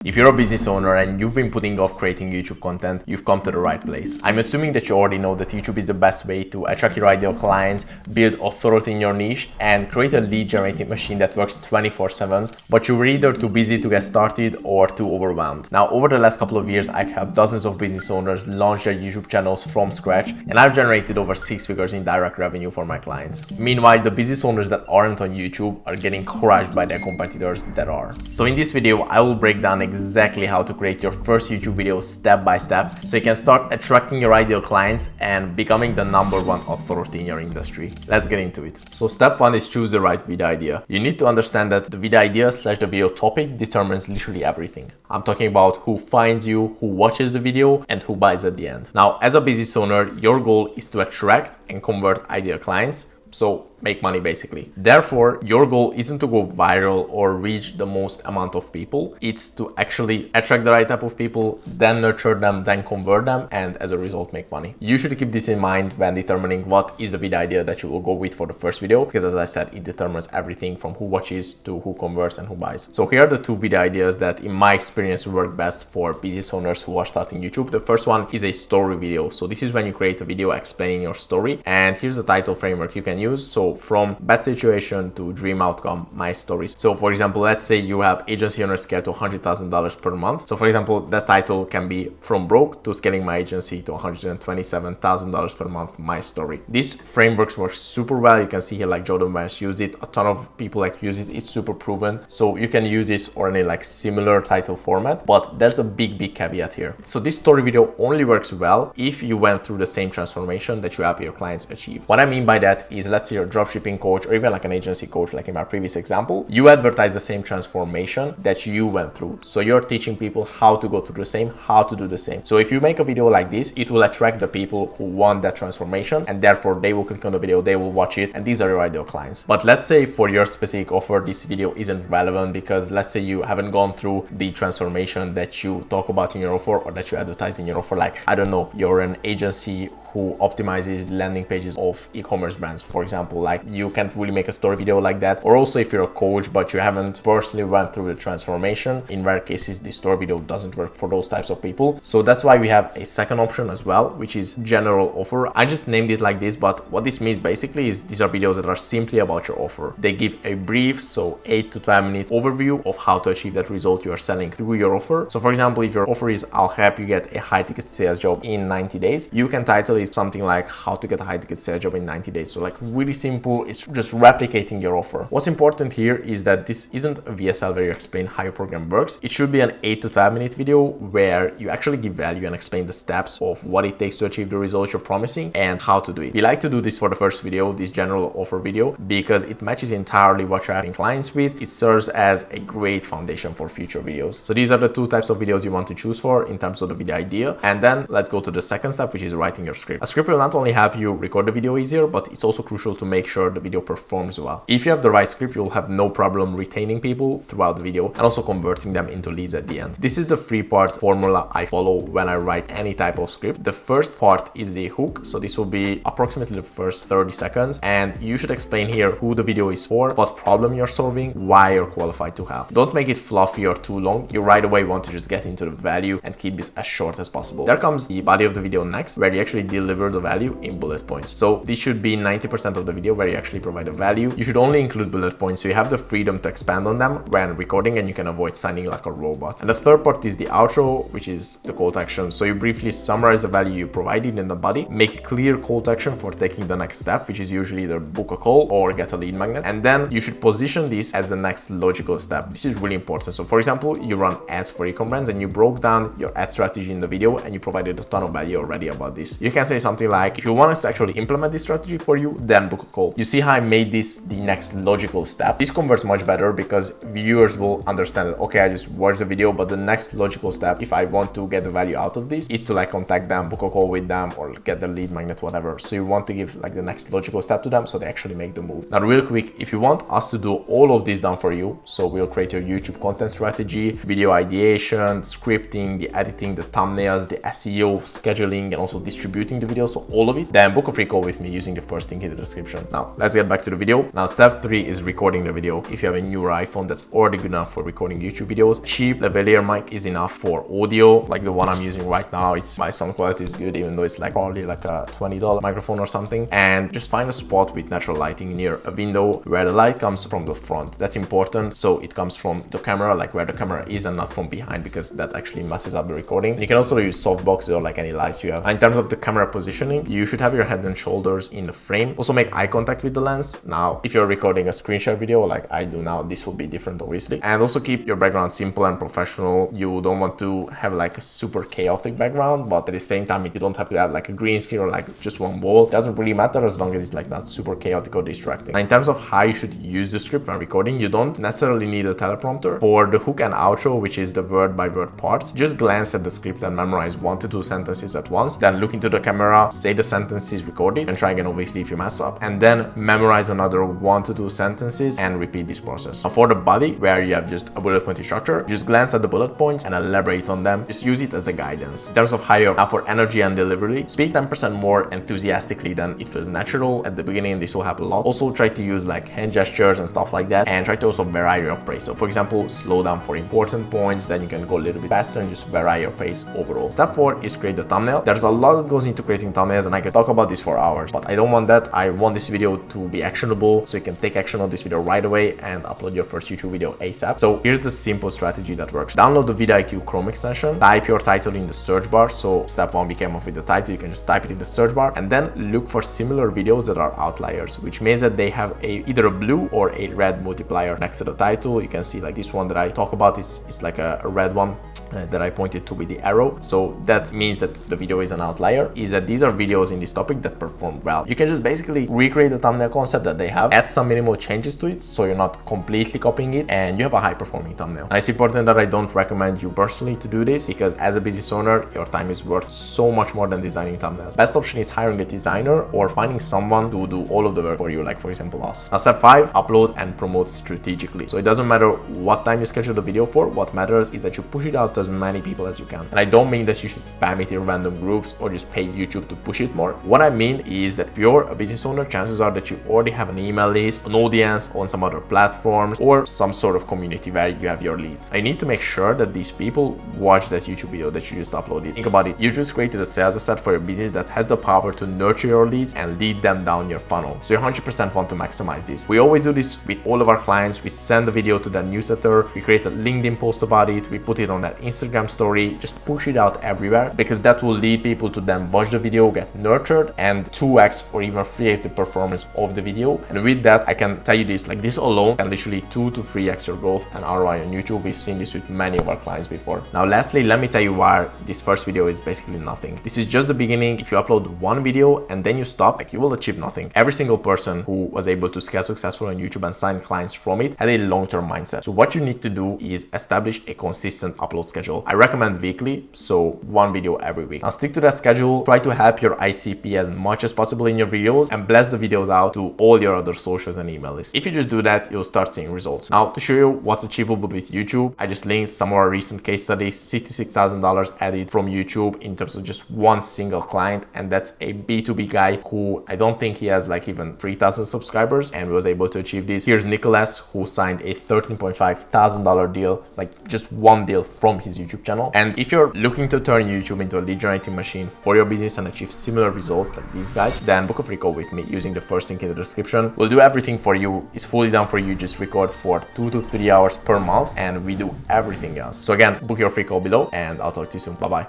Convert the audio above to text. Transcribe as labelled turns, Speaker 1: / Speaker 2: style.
Speaker 1: If you're a business owner and you've been putting off creating YouTube content, you've come to the right place. I'm assuming that you already know that YouTube is the best way to attract your ideal clients, build authority in your niche, and create a lead generating machine that works 24/7, but you're either too busy to get started or too overwhelmed. Now, over the last couple of years, I've helped dozens of business owners launch their YouTube channels from scratch, and I've generated over 6 figures in direct revenue for my clients. Meanwhile, the business owners that aren't on YouTube are getting crushed by their competitors that are. So in this video, I will break down exactly how to create your first YouTube video step by step so you can start attracting your ideal clients and becoming the #1 authority in your industry. Let's get into it. So step 1 is choose the right video idea. You need to understand that the video idea / the video topic determines literally everything. I'm talking about who finds you, who watches the video, and who buys at the end. Now, as a business owner, your goal is to attract and convert ideal clients, so make money basically. Therefore, your goal isn't to go viral or reach the most amount of people. It's to actually attract the right type of people, then nurture them, then convert them, and as a result make money. You should keep this in mind when determining what is the video idea that you will go with for the first video, because as I said, it determines everything from who watches to who converts and who buys. So here are the 2 video ideas that in my experience work best for business owners who are starting YouTube. The first one is a story video. So this is when you create a video explaining your story, and here's the title framework you can use. So from bad situation to dream outcome, my stories. So for example, let's say you have agency owner scale to $100,000 per month. So for example, that title can be from broke to scaling my agency to $127,000 per month, my story. This framework works super well. You can see here like Jordan Vance used it. A ton of people use it. It's super proven. So you can use this or any similar title format, but there's a big caveat here. So this story video only works well if you went through the same transformation that you help your clients achieve. What I mean by that is, let's say you're a dropshipping coach or even an agency coach, like in my previous example, you advertise the same transformation that you went through. So you're teaching people how to go through the same, how to do the same. So if you make a video like this, it will attract the people who want that transformation, and therefore they will click on the video, they will watch it, and these are your ideal clients. But let's say for your specific offer, this video isn't relevant because let's say you haven't gone through the transformation that you talk about in your offer or that you advertise in your offer. Like, I don't know, you're an agency who optimizes landing pages of e-commerce brands, for example. Like, you can't really make a story video like that. Or also if you're a coach but you haven't personally went through the transformation, in rare cases the story video doesn't work for those types of people. So that's why we have a second option as well, which is general offer. I just named it like this, but what this means basically is these are videos that are simply about your offer. They give a brief, so 8 to 12 minute overview of how to achieve that result you are selling through your offer. So for example, if your offer is I'll help you get a high ticket sales job in 90 days, you can title it something like how to get a high ticket sales job in 90 days. So really simple, it's just replicating your offer. What's important here is that this isn't a VSL where you explain how your program works. It should be an 8 to 12 minute video where you actually give value and explain the steps of what it takes to achieve the results you're promising and how to do it. We like to do this for the first video, this general offer video, because it matches entirely what you're having clients with. It serves as a great foundation for future videos. So these are the 2 types of videos you want to choose for in terms of the video idea. And then let's go to the second step, which is writing your script. A script will not only help you record the video easier, but it's also crucial to make sure the video performs well. If you have the right script, you'll have no problem retaining people throughout the video and also converting them into leads at the end. This is the 3-part formula I follow when I write any type of script. The first part is the hook. So this will be approximately the first 30 seconds. And you should explain here who the video is for, what problem you're solving, why you're qualified to help. Don't make it fluffy or too long. You right away want to just get into the value and keep this as short as possible. There comes the body of the video next, where you actually deliver the value in bullet points. So this should be 90% of the video where you actually provide a value. You should only include bullet points so you have the freedom to expand on them when recording and you can avoid sounding like a robot. And the third part is the outro, which is the call to action. So you briefly summarize the value you provided in the body, make a clear call to action for taking the next step, which is usually either book a call or get a lead magnet. And then you should position this as the next logical step. This is really important. So for example, you run ads for e-com brands and you broke down your ad strategy in the video and you provided a ton of value already about this. You can say something like, if you want us to actually implement this strategy for you, then book a call. You see how I made this the next logical step? This converts much better because viewers will understand that, okay, I just watched the video, but the next logical step, if I want to get the value out of this, is to contact them, book a call with them, or get the lead magnet, whatever. So you want to give the next logical step to them so they actually make the move. Now, real quick, if you want us to do all of this done for you, so we'll create your YouTube content strategy, video ideation, scripting, the editing, the thumbnails, the SEO, scheduling, and also distributing the videos, so all of it, then book a free call with me using the first link in the description. Now let's get back to the video. Now step 3 is recording the video. If you have a newer iPhone that's already good enough for recording YouTube videos, cheap lavalier mic is enough for audio. Like the one I'm using right now, it's my sound quality is good, even though it's like probably like a $20 microphone or something. And just find a spot with natural lighting near a window where the light comes from the front. That's important, so it comes from the camera, like where the camera is, and not from behind, because that actually messes up the recording. And you can also use softboxes or like any lights you have. And in terms of the camera positioning, you should have your head and shoulders in the frame. Also make eye contact with the lens. Now if you're recording a screen share video like I do now, this will be different obviously. And also keep your background simple and professional. You don't want to have like a super chaotic background, but at the same time you don't have to have like a green screen or like just one wall. It doesn't really matter as long as it's like not super chaotic or distracting. Now in terms of how you should use the script when recording, you don't necessarily need a teleprompter. For the hook and outro, which is the word by word parts, just glance at the script and memorize 1 to 2 sentences at once, then look into the camera, say the sentences, record it, and try again obviously if you mess up, and then memorize another 1 to 2 sentences and repeat this process. Now for the body, where you have just a bullet point structure, just glance at the bullet points and elaborate on them. Just use it as a guidance. In terms of higher, now for energy and delivery, speak 10% more enthusiastically than it feels natural at the beginning. This will help a lot. Also try to use like hand gestures and stuff like that, and try to also vary your pace. So for example, slow down for important points, then you can go a little bit faster and just vary your pace overall. Step 4 is create the thumbnail. There's a lot that goes into creating thumbnails, and I can talk about this for hours, but I don't want that. I want this video to be actionable, so you can take action on this video right away and upload your first YouTube video ASAP. So here's the simple strategy that works. Download the vidIQ Chrome extension, type your title in the search bar. So step 1, we came up with the title, you can just type it in the search bar, and then look for similar videos that are outliers, which means that they have either a blue or a red multiplier next to the title. You can see like this one that I talk about is like a red one that I pointed to with the arrow. So that means that the video is an outlier, is that these are videos in this topic that perform well. You can just basically recreate the thumbnail concept that they have, add some minimal changes to it so you're not completely copying it, and you have a high performing thumbnail. Now, it's important that I don't recommend you personally to do this, because as a business owner, your time is worth so much more than designing thumbnails. Best option is hiring a designer or finding someone to do all of the work for you, like for example us. Now step 5, upload and promote strategically. So it doesn't matter what time you schedule the video for, what matters is that you push it out to as many people as you can. And I don't mean that you should spam it in random groups or just pay YouTube to push it more. What I mean is that if you're a business owner, chances are that you already have an email list, an audience on some other platforms, or some sort of community where you have your leads. I need to make sure that these people watch that YouTube video that you just uploaded. Think about it. You just created a sales asset for your business that has the power to nurture your leads and lead them down your funnel. So you 100% want to maximize this. We always do this with all of our clients. We send the video to their newsletter. We create a LinkedIn post about it. We put it on that Instagram story. Just push it out everywhere, because that will lead people to then watch the video, get nurtured, and 2x or even 3x the performance of the video. And with that, I can tell you this, like this alone can literally 2 to 3x your growth and ROI on YouTube. We've seen this with many of our clients before. Now, lastly, let me tell you why this first video is basically nothing. This is just the beginning. If you upload one video and then you stop, like, you will achieve nothing. Every single person who was able to scale successfully on YouTube and sign clients from it had a long-term mindset. So what you need to do is establish a consistent upload schedule. I recommend weekly, so one video every week. Now stick to that schedule. Try to help your ICP as much as possible in your videos, and blast the videos out to all your other socials and email lists. If you just do that, you'll start seeing results. Now, to show you what's achievable with YouTube, I just linked some of our recent case studies. $66,000 added from YouTube in terms of just one single client, and that's a B2B guy who I don't think he has like even 3,000 subscribers and was able to achieve this. Here's Nicholas, who signed a $13,500 deal, like just one deal from his YouTube channel. And if you're looking to turn YouTube into a lead generating machine for your business and achieve similar results like these guys, then book a free call with me using the first link in the description. We'll do everything for you. It's fully done for you. Just record for 2 to 3 hours per month, and we do everything else. So again, book your free call below, and I'll talk to you soon. Bye bye.